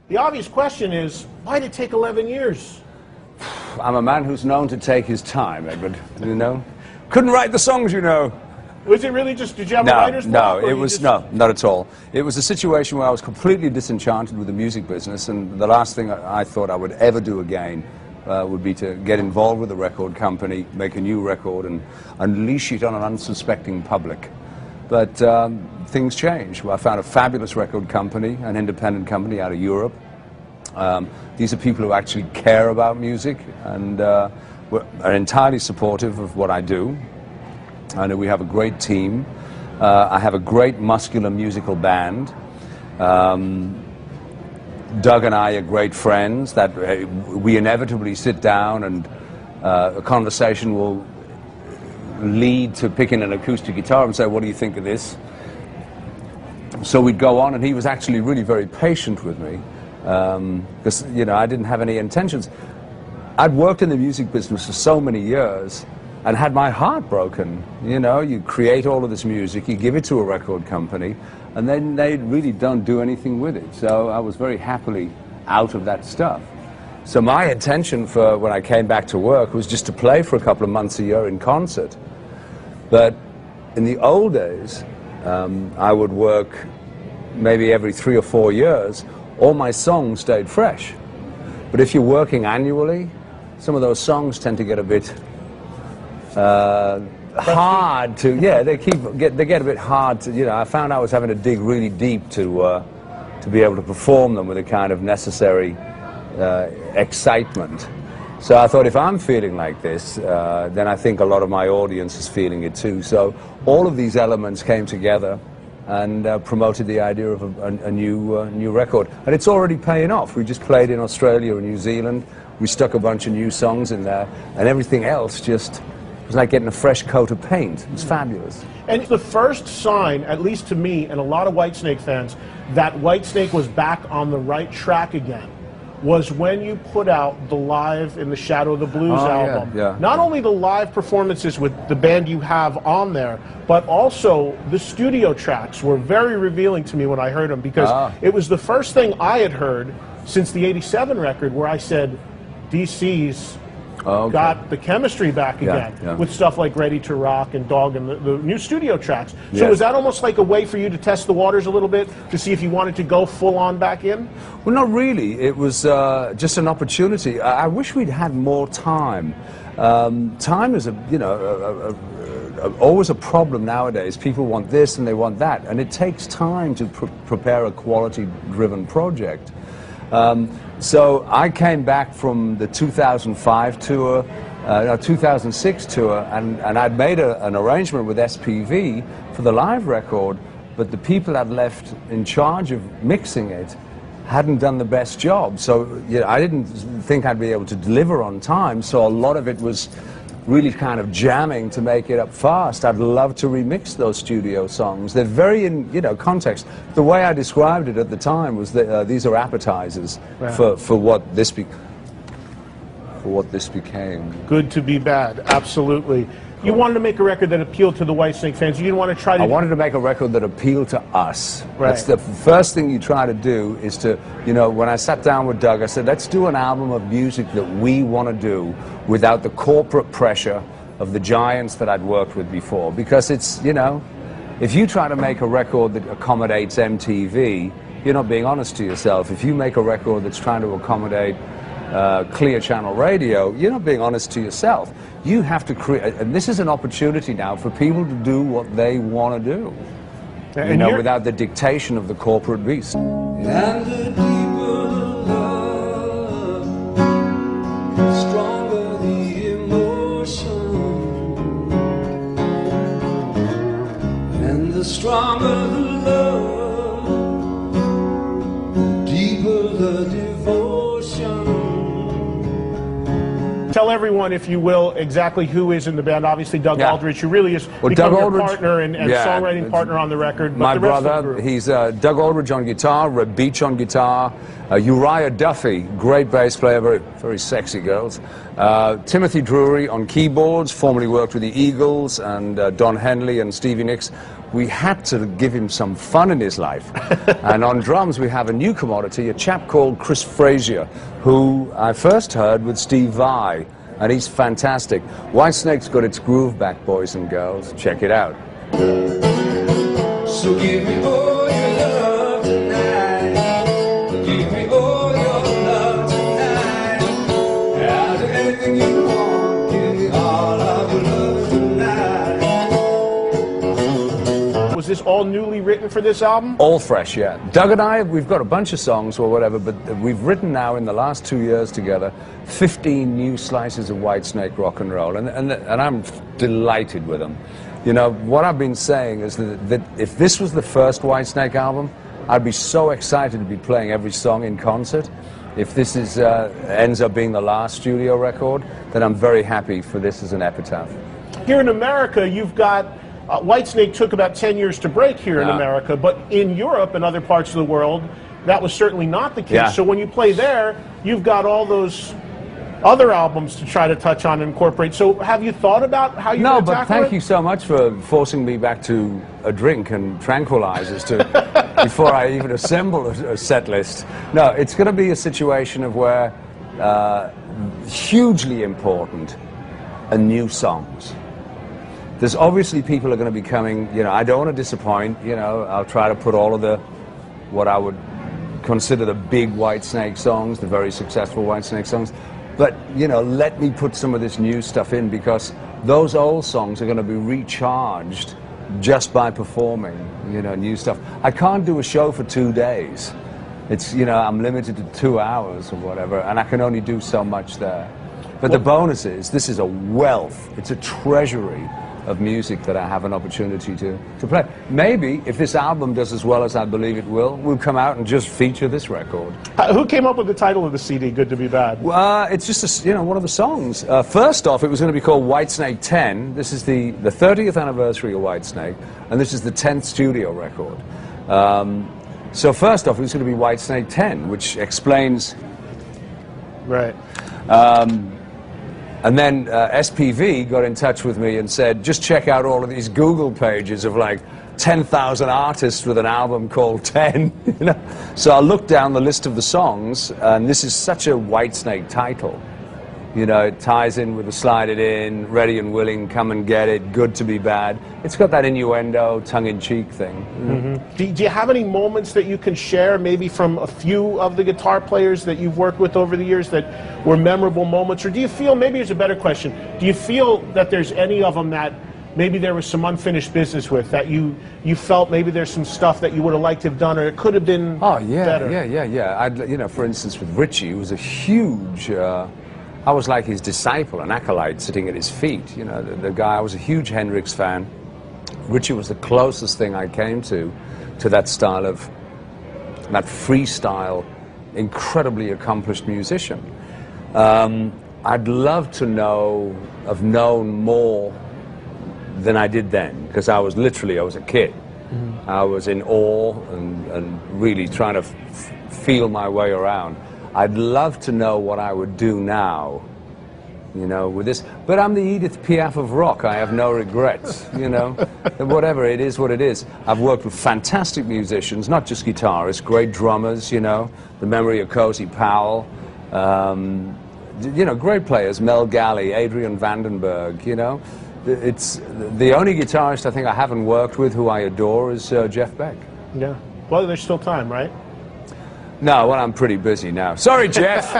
The obvious question is, why did it take 11 years? I'm a man who's known to take his time, Edward, you know. Couldn't write the songs, you know. Was it really just, did you have a writer's block? No, it was, no, not at all. It was a situation where I was completely disenchanted with the music business, and the last thing I thought I would ever do again would be to get involved with a record company, make a new record, and unleash it on an unsuspecting public. But things changed. Well, I found a fabulous record company, an independent company out of Europe. These are people who actually care about music and are entirely supportive of what I do. And we have a great team. I have a great muscular musical band. Doug and I are great friends that we inevitably sit down and a conversation will lead to picking an acoustic guitar and say, what do you think of this? So we'd go on, and he was actually really very patient with me because, you know, I didn't have any intentions. I'd worked in the music business for so many years and had my heart broken. You know, you create all of this music, you give it to a record company, and then they really don't do anything with it. So I was very happily out of that stuff. So my intention for when I came back to work was just to play for a couple of months a year in concert. But in the old days, I would work maybe every 3 or 4 years. All my songs stayed fresh. But if you're working annually, some of those songs tend to get a bit hard to, yeah, they get a bit hard to, you know, I found I was having to dig really deep to be able to perform them with a kind of necessary excitement. So I thought, if I'm feeling like this, then I think a lot of my audience is feeling it too. So all of these elements came together and promoted the idea of a new record. And it's already paying off. We just played in Australia and New Zealand. We stuck a bunch of new songs in there, and everything else just it was like getting a fresh coat of paint. It was fabulous. And the first sign, at least to me and a lot of Whitesnake fans, that Whitesnake was back on the right track again was when you put out the Live in the Shadow of the Blues album. Yeah. Not only the live performances with the band you have on there, but also the studio tracks were very revealing to me when I heard them, because it was the first thing I had heard since the '87 record where I said, DC's got the chemistry back again with stuff like Ready to Rock and Dog and the new studio tracks. So was that almost like a way for you to test the waters a little bit to see if you wanted to go full on back in? Well, not really. It was just an opportunity. I wish we'd had more time. Time is always a problem nowadays. People want this and they want that, and it takes time to prepare a quality-driven project. So I came back from the 2005 tour, 2006 tour, and I'd made an arrangement with SPV for the live record, but the people I'd left in charge of mixing it hadn't done the best job. So, you know, I didn't think I'd be able to deliver on time, so a lot of it was really kind of jamming to make it up fast. I'd love to remix those studio songs. They're very in, you know, context. The way I described it at the time was that these are appetizers for what this became. Good to be bad, absolutely. You wanted to make a record that appealed to the Whitesnake fans. You didn't want to try to... I wanted to make a record that appealed to us. Right. That's the first thing you try to do is to, you know, when I sat down with Doug, I said, let's do an album of music that we want to do without the corporate pressure of the giants that I'd worked with before. Because it's, you know, if you try to make a record that accommodates MTV, you're not being honest to yourself. If you make a record that's trying to accommodate Clear Channel Radio, you're not being honest to yourself. You have to create, and this is an opportunity now for people to do what they want to do, you know, without the dictation of the corporate beast. And the deeper the love, the stronger the emotion, and the stronger the love, the deeper the devotion. Tell everyone, if you will, exactly who is in the band. Obviously, Doug Aldrich, who really is become your partner and songwriting partner on the record. But my the rest brother, of the group. he's Doug Aldrich on guitar, Red Beach on guitar, Uriah Duffy, great bass player, very, very sexy girls. Timothy Drury on keyboards, formerly worked with the Eagles, and Don Henley and Stevie Nicks. we had to give him some fun in his life. And on drums, we have a new commodity, a chap called Chris Frazier, who I first heard with Steve Vai, and he's fantastic. Whitesnake's got its groove back, boys and girls. Check it out. So give me all your love tonight. Give me all your love tonight. I'll do anything you want. Give me all of your love tonight. Was this all newly written for this album? All fresh, yeah. Doug and I, we've got a bunch of songs or whatever, but we've written now in the last 2 years together 15 new slices of Whitesnake rock and roll, and I'm delighted with them. You know, what I've been saying is that if this was the first Whitesnake album, I'd be so excited to be playing every song in concert. If this is, ends up being the last studio record, then I'm very happy for this as an epitaph. Here in America, you've got, Whitesnake took about 10 years to break here in America, but in Europe and other parts of the world, that was certainly not the case. Yeah. So when you play there, you've got all those other albums to try to touch on and incorporate. So have you thought about how you're going to tackle it? No, but thank you so much for forcing me back to a drink and tranquilizers before I even assemble a set list. No, it's going to be a situation of where hugely important are new songs. There's obviously people are going to be coming, you know, I don't want to disappoint, you know, I'll try to put all of what I would consider the big Whitesnake songs, the very successful Whitesnake songs. But, you know, let me put some of this new stuff in, because those old songs are going to be recharged just by performing, you know, new stuff. I can't do a show for 2 days. It's, you know, I'm limited to 2 hours or whatever, and I can only do so much there. But the bonus is, this is a wealth, it's a treasury of music that I have an opportunity to play. Maybe, if this album does as well as I believe it will, we'll come out and just feature this record. Who came up with the title of the CD, Good to Be Bad? It's just, you know, one of the songs. First off, it was going to be called Whitesnake 10. This is the 30th anniversary of Whitesnake, and this is the 10th studio record. So first off, it was going to be Whitesnake 10, which explains... Right. And then SPV got in touch with me and said, just check out all of these Google pages of like 10,000 artists with an album called 10. You know? So I looked down the list of the songs, and this is such a Whitesnake title. You know, it ties in with the Slide It In, Ready and Willing, Come and Get It, Good to Be Bad. It's got that innuendo, tongue-in-cheek thing. Mm-hmm. Do you have any moments that you can share, maybe from a few of the guitar players that you've worked with over the years, that were memorable moments? Or do you feel, maybe here's a better question, do you feel that there's any of them that maybe there was some unfinished business with, that you felt maybe there's some stuff that you would have liked to have done, or it could have been better? Yeah. You know, for instance, with Richie, who was a huge... I was like his disciple, an acolyte sitting at his feet. You know, the guy, I was a huge Hendrix fan. Richie was the closest thing I came to that style of, that freestyle, incredibly accomplished musician. I'd love to have known more than I did then, because I was a kid. Mm-hmm. I was in awe and really trying to feel my way around. I'd love to know what I would do now, you know, with this. But I'm the Edith Piaf of rock. I have no regrets, you know. Whatever, it is what it is. I've worked with fantastic musicians, not just guitarists, great drummers, you know, the memory of Cozy Powell, you know, great players, Mel Galley, Adrian Vandenberg, you know. It's the only guitarist I think I haven't worked with who I adore is Jeff Beck. Yeah. Well, there's still time, right? No, well, I'm pretty busy now. Sorry, Jeff.